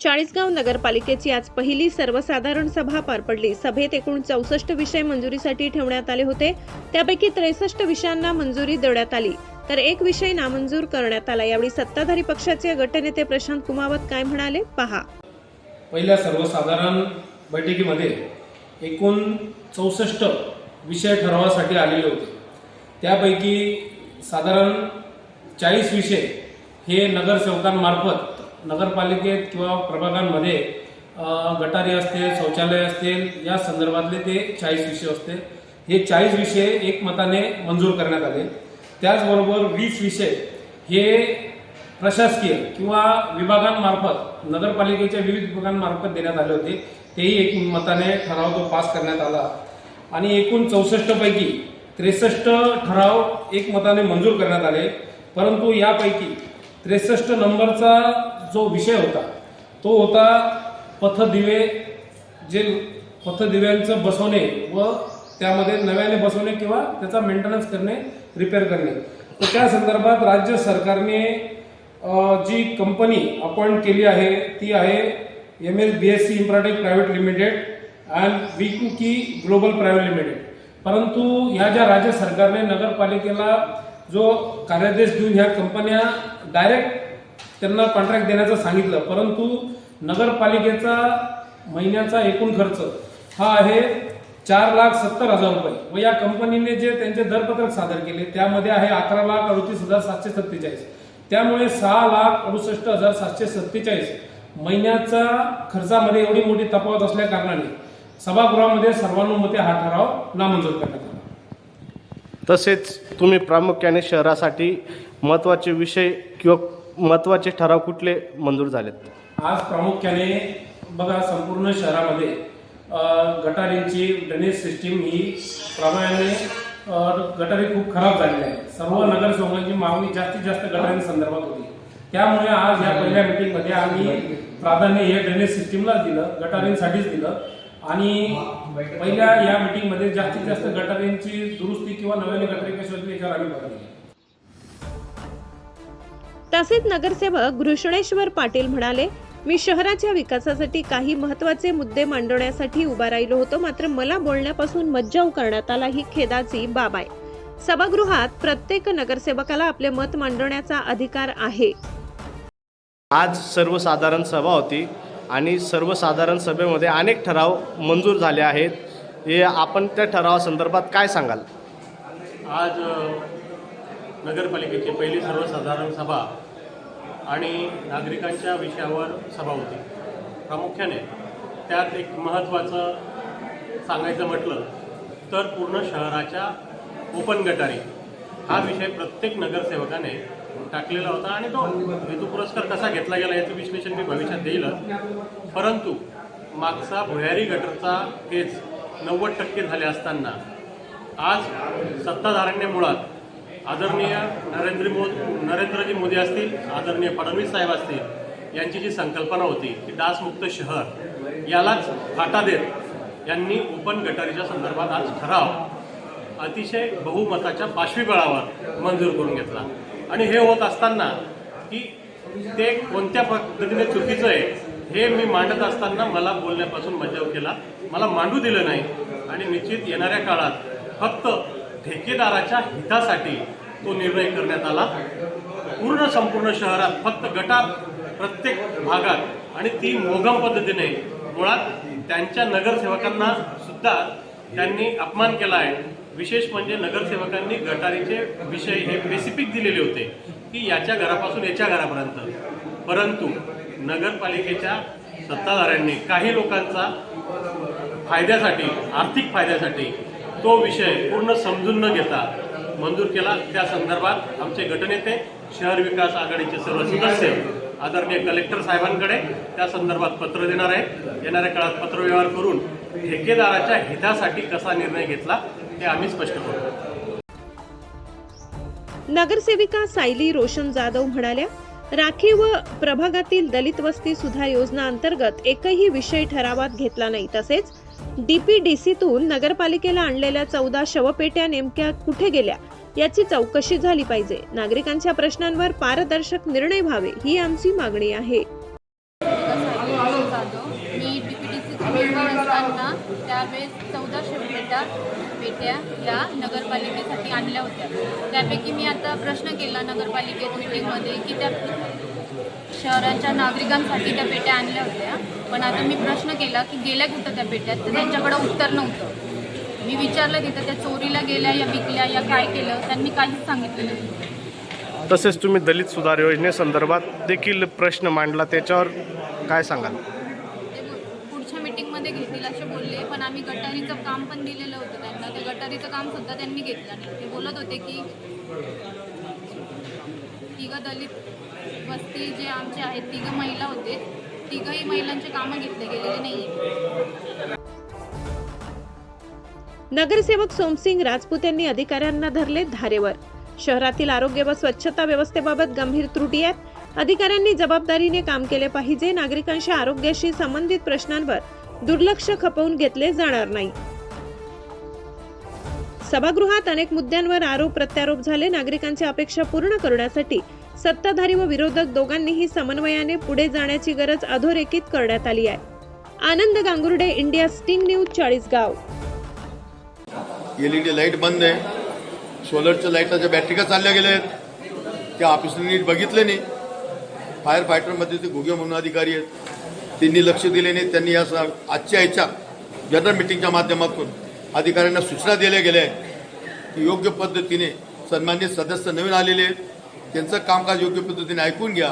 चाळीसगाव नगरपालिकेची आज पहिली सर्वसाधारण सभा पार पडली। सभेत एकूण 64 विषय मंजुरीसाठी ठेवण्यात आले होते। त्यापैकी 63 विषयांना मंजुरी देण्यात आली, तर एक विषय नामंजूर करण्यात आला। यावेळी सत्ताधारी पक्षाचे गटनेते प्रशांत कुमावत काय म्हणाले पहा। पहिल्या सर्वसाधारण बैठकीमध्ये एकूण 64 विषय ठरावासाठी आलेले होते। त्यापैकी साधारण 40 विषय हे नगरसेवकांमार्फत नगरपालिकेत किंवा प्रभागांमध्ये गटारी असतील, शौचालय असतील या संदर्भातले ते 40 विषय असते। हे 40 विषय एकमताने मंजूर करण्यात आले। त्याचबरोबर 20 विषय हे प्रशासकीय किंवा विभागांमार्फत नगरपालिकेच्या विविध विभागांमार्फत देण्यात आले होते। तेही एकमताने ठराव तो पास करण्यात आला आणि एकूण 64 पैकी 63 ठराव एकमताने मंजूर करण्यात आले। परंतु यापैकी 63 नंबरचा जो विषय होता तो होता पथदिवे, जे पथदिव्यांचं बसवणे व त्यामध्ये नव्याने बसवणे किंवा त्याचा मेंटेनन्स करणे, रिपेअर करणे। तर त्या संदर्भात राज्य सरकारने जी कंपनी अपॉइंट केली आहे ती आहे MSBSC Infratech private limited and Vicky global private limited. परंतु ह्या ज्या राज्य सरकारने नगरपालिकेला जो कार्यादेश देऊन ह्या कंपन्या डायरेक्ट त्यांना कॉन्ट्रॅक्ट देण्याचं सांगितलं, परंतु नगरपालिकेचा महिन्याचा एकूण खर्च हा आहे 4,70,000 रुपये व या कंपनीने जे त्यांचे दरपत्रक सादर केले त्यामध्ये आहे 11,38,747। त्यामुळे 6,68,747 महिन्याचा खर्चामध्ये एवढी मोठी तफावत असल्या कारणाने सभागृहामध्ये सर्वानुमते हा ठराव नामंजूर करण्यात आला। तसेच तुम्ही प्रामुख्याने शहरासाठी महत्त्वाचे विषय किंवा महत्त्वाचे ठराव कुठले मंजूर झालेत? आज प्रामुख्याने बघा, संपूर्ण शहरामध्ये गटारींची ड्रेनेज सिस्टीम ही प्रामुख्याने गटारी खूप खराब झालेली आहे। सर्व नगरसेवकांची मागणी जास्तीत जास्त गटारींसंदर्भात होती। त्यामुळे आज या पहिल्या मीटिंगमध्ये आम्ही प्राधान्य हे ड्रेनेज सिस्टीमलाच दिलं, गटारींसाठीच दिलं आणि पहिल्या या मीटिंगमध्ये जास्तीत जास्त गटारींची दुरुस्ती किंवा नव्याने गटारी कशी होतील याच्यावर आम्ही भर दिला। तसेच नगरसेवक घृष्णेश्वर पाटील म्हणाले, मी शहराच्या विकासासाठी काही महत्त्वाचे मुद्दे मांडण्यासाठी उभा राहिलो होतो, मात्र मला बोलण्यापासून मज्जाव करण्यात आला, ही खेदाची बाब आहे। सभागृहात प्रत्येक नगरसेवकाला आपले मत मांडण्याचा अधिकार आहे। आज सर्वसाधारण सभा होती आणि सर्वसाधारण सभेमध्ये अनेक ठराव मंजूर झाले आहेत। हे आपण त्या ठरावासंदर्भात काय सांगाल? आज नगरपालिकेची पहिली सर्वसाधारण सभा आणि नागरिकांच्या विषयावर सभा होती। प्रामुख्याने त्यात एक महत्त्वाचं सांगायचं म्हटलं तर पूर्ण शहराच्या ओपन गटारी हा विषय प्रत्येक नगरसेवकाने टाकलेला होता आणि तो हेतू पुरस्कार कसा घेतला गेला याचं विश्लेषण मी भविष्यात देईलच। परंतु मागचा भुयारी गटरचा केस 90% झाले असताना आज सत्ताधाऱ्यांनी मुळात आदरणीय नरेंद्रजी मोदी असतील, आदरणीय फडणवीस साहेब असतील यांची जी संकल्पना होती की डासमुक्त शहर यालाच फाटा देत यांनी ओपन गटारीच्या संदर्भात आज ठराव अतिशय बहुमताच्या पाशवीबळावर मंजूर करून घेतला। आणि हे होत असताना की ते कोणत्या पद्धतीने चुकीचं आहे हे मी मांडत असताना मला बोलण्यापासून मज्जाव केला, मला मांडू दिलं नाही आणि निश्चित येणाऱ्या काळात फक्त ठेकेदाराच्या हितासाठी तो निर्णय करण्यात आला। संपूर्ण शहरात फक्त गटार प्रत्येक भागात आणि ती मोगम पद्धतीने मुळात त्यांच्या नगरसेवकांना सुद्धा त्यांनी अपमान केला आहे। विशेष म्हणजे नगरसेवकांनी गटारीचे विषय हे स्पेसिफिक दिलेले होते की याच्या घरापासून याच्या घरापर्यंत, परंतु नगरपालिकेच्या सत्ताधाऱ्यांनी काही लोकांचा फायद्यासाठी, आर्थिक फायद्यासाठी तो विषय पूर्ण समजून न घेता मंजूर केला। त्या संदर्भात आमचे गटनेते, शहर विकास आघाडीचे सर्व सदस्य आदरणीय कलेक्टर साहेबांकडे त्या संदर्भात पत्र देणार आहे। येणाऱ्या काळात पत्रव्यवहार करून ठेकेदाराच्या हितासाठी कसा निर्णय घेतला ते आम्ही स्पष्ट करू। नगरसेविका सायली रोशन जाधव म्हणाल्या, राखीव प्रभागातील दलित वस्ती सुधार योजना अंतर्गत एकही विषय ठरावात घेतला नाही। तसेच DPDCतून नगरपालिकेला आणलेल्या 14 शवपेट्या नेमक्या कुठे गेल्या याची चौकशी झाली पाहिजे। नागरिकांच्या प्रश्नांवर पारदर्शक निर्णय व्हावे ही आमची मागणी आहे। पेट्या या नगरपालिकेसाठी आणल्या होत्या. त्यापैकी मी आता प्रश्न केला नगरपालिकेत मीटिंगमध्ये की त्या शहराच्या नागरिकांसाठी त्या पेट्या आणल्या होत्या, पण आता मी प्रश्न केला की गेल्या कुठं त्या पेट्या, तर त्यांच्याकडं उत्तर नव्हतं. मी विचारलं तिथं त्या चोरीला गेल्या या विकल्या या काय केलं, त्यांनी काहीच सांगितलं नाही. तसेच तुम्ही दलित सुधार योजनेसंदर्भात देखील प्रश्न मांडला, त्याच्यावर काय सांगाल? ते पुढच्या मीटिंगमध्ये घेतील असे बोलले, पण आम्ही गटारीचं काम पण दिलेलं होतं त्यांना. ते गटारीचं काम सुद्धा त्यांनी घेतलं नाही. ते बोलत होते की तिघं दलित वस्ती जे आमचे आहेत, तिघं महिला होते, तिघंही महिलांचे कामं घेतले गेलेले नाही आहे. नगरसेवक सोमसिंग राजपूत यांनी अधिकाऱ्यांना धरले धारेवर. शहरातील आरोग्य व स्वच्छता व्यवस्थेबाबत गंभीर त्रुटी आहेत. अधिकाऱ्यांनी जबाबदारीने काम केले पाहिजे. नागरिकांच्या आरोग्याशी संबंधित प्रश्नांवर दुर्लक्ष खपवून घेतले जाणार नाही. सभागृहात अनेक मुद्द्यांवर आरोप प्रत्यारोप झाले. नागरिकांच्या अपेक्षा पूर्ण करण्यासाठी सत्ताधारी व विरोधक दोघांनीही समन्वयाने पुढे जाण्याची गरज अधोरेखित करण्यात आली आहे. Anand Gangurde, India Sting news, Chalisgaon. LED light बंद आहे, सोलरच्या लाईटाच्या बॅटरी का चालल्या गेल्या आहेत, त्या ऑफिसने नीट बघितले नाही. फायर फायटरमध्ये ते घुगे म्हणून अधिकारी आहेत, त्यांनी लक्ष दिले नाही. त्यांनी या आजच्या याच्या जनरल मिटिंगच्या माध्यमातून अधिकाऱ्यांना सूचना दिल्या गेल्या आहेत की योग्य पद्धतीने सन्मान्य सदस्य नवीन आलेले आहेत, त्यांचं कामकाज योग्य पद्धतीने ऐकून घ्या.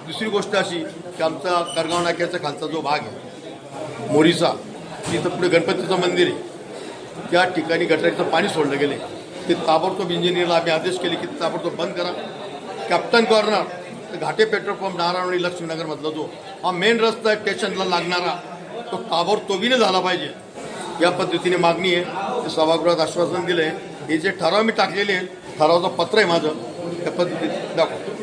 दुसरी गोष्ट अशी की आमचा करगाव नाक्याचा खालचा जो भाग आहे मोरीचा, तिथं पुढे गणपतीचं मंदिर आहे, त्या ठिकाणी गटारीचं पाणी सोडलं गेले. ते ताबडतोब इंजिनियरला आम्ही आदेश केले की ताबडतोब बंद करा. कॅप्टन कॉर्नर घाटे पेट्रोल पंप नारायणवाडी लक्ष्मीनगरमधला जो हा मेन रस्ता आहे स्टेशनला लागणारा, तो ताबडतोबीने झाला पाहिजे, या पद्धतीने मागणी आहे. ते सभागृहात आश्वासन दिलं आहे. हे जे ठराव मी टाकलेले आहेत, ठरावाचं पत्र आहे माझं, त्या पद्धतीने दाखवतो.